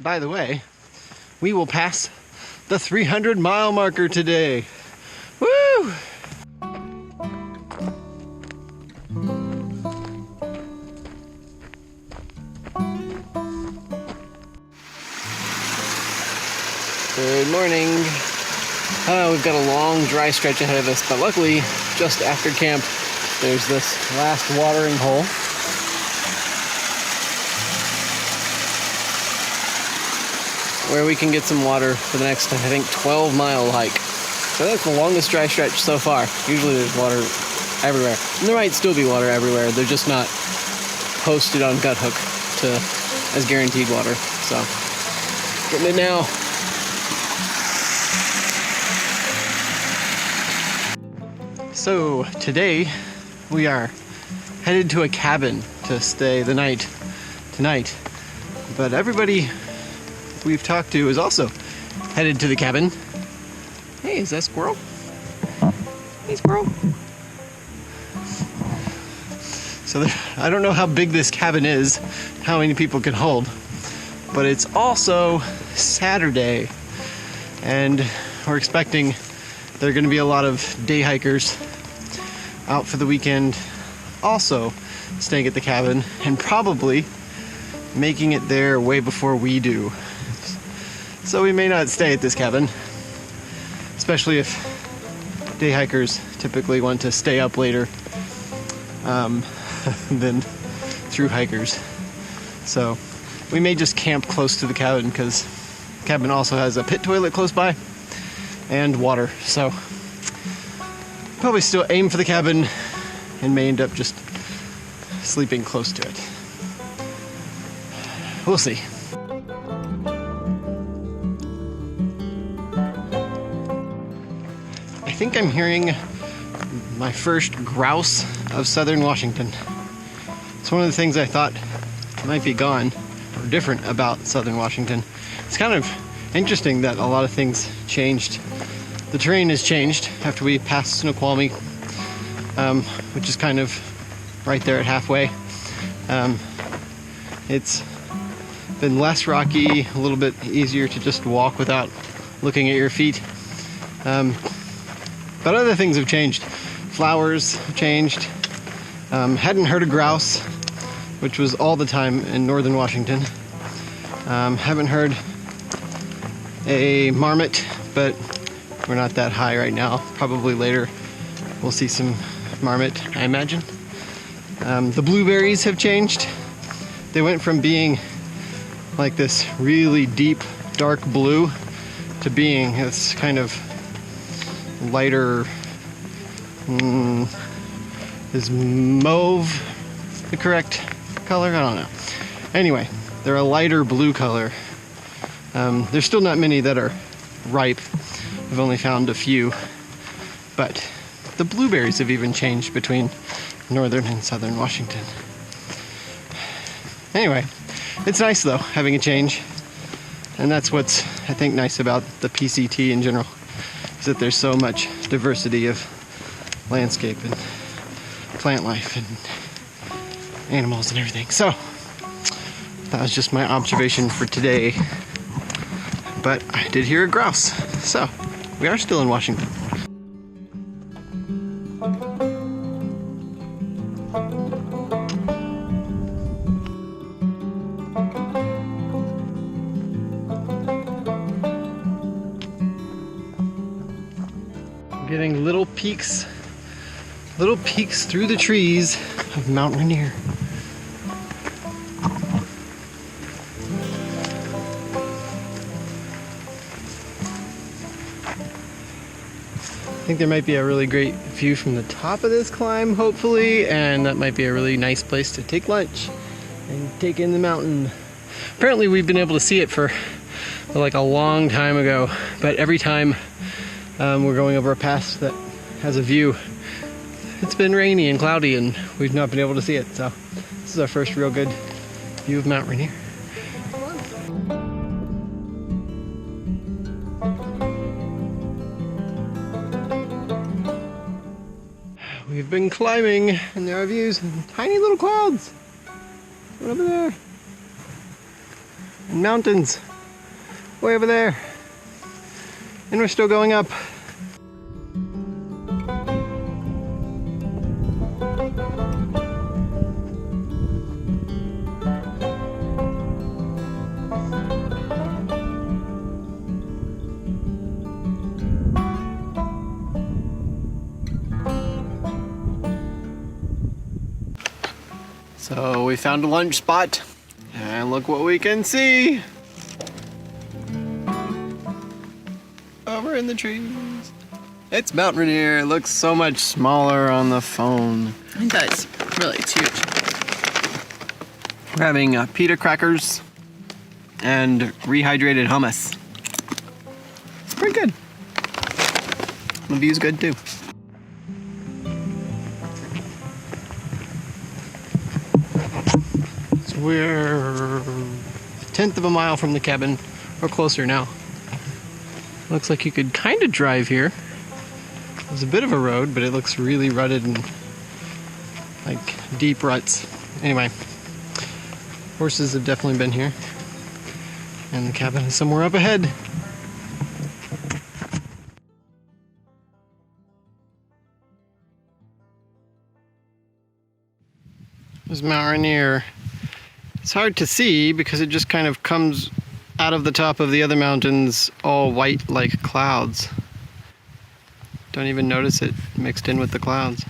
By the way, we will pass the 300-mile marker today. Woo! Good morning. We've got a long dry stretch ahead of us, but luckily, just after camp, there's this last watering hole. Where we can get some water for the next, I think, 12-mile hike. So that's the longest dry stretch so far. Usually there's water everywhere. And there might still be water everywhere. They're just not posted on Guthook as guaranteed water. So, getting it now. So, today we are headed to a cabin to stay the night tonight. But everybody we've talked to is also headed to the cabin. Hey, is that squirrel? Hey, squirrel. So I don't know how big this cabin is, how many people can hold, but it's also Saturday, and we're expecting there are going to be a lot of day hikers out for the weekend, also staying at the cabin, and probably making it there way before we do. So we may not stay at this cabin, especially if day hikers typically want to stay up later than through hikers. So we may just camp close to the cabin, because the cabin also has a pit toilet close by and water. So probably still aim for the cabin and may end up just sleeping close to it. We'll see. I think I'm hearing my first grouse of southern Washington. It's one of the things I thought might be gone or different about southern Washington. It's kind of interesting that a lot of things changed. The terrain has changed after we passed Snoqualmie, which is kind of right there at halfway. It's been less rocky, a little bit easier to just walk without looking at your feet. But other things have changed. Flowers have changed. Hadn't heard a grouse, which was all the time in northern Washington. Haven't heard a marmot, but we're not that high right now. Probably later we'll see some marmot, I imagine. The blueberries have changed. They went from being like this really deep, dark blue to being this kind of lighter, is mauve the correct color? I don't know. Anyway, they're a lighter blue color. There's still not many that are ripe. I've only found a few. But the blueberries have even changed between northern and southern Washington. Anyway, it's nice though, having a change. And that's what's, I think, nice about the PCT in general, is that there's so much diversity of landscape and plant life and animals and everything. So that was just my observation for today. But I did hear a grouse, so we are still in Washington. Getting little peeks through the trees of Mount Rainier. I think there might be a really great view from the top of this climb, hopefully, and that might be a really nice place to take lunch and take in the mountain. Apparently we've been able to see it for like a long time ago, but every time we're going over a pass that has a view, it's been rainy and cloudy and we've not been able to see it. So this is our first real good view of Mount Rainier. We've been climbing and there are views and tiny little clouds. Right over there. and mountains way over there. And we're still going up. So we found a lunch spot, and look what we can see over in the trees. It's Mount Rainier. It looks so much smaller on the phone. It does. Really, it's huge. We're having pita crackers and rehydrated hummus. It's pretty good. The view's good too. So we're a tenth of a mile from the cabin, or closer now. Looks like you could kind of drive here. There's a bit of a road, but it looks really rutted and like deep ruts. Anyway, horses have definitely been here, and the cabin is somewhere up ahead. There's Mount Rainier. It's hard to see because it just kind of comes out of the top of the other mountains all white like clouds. Don't even notice it mixed in with the clouds.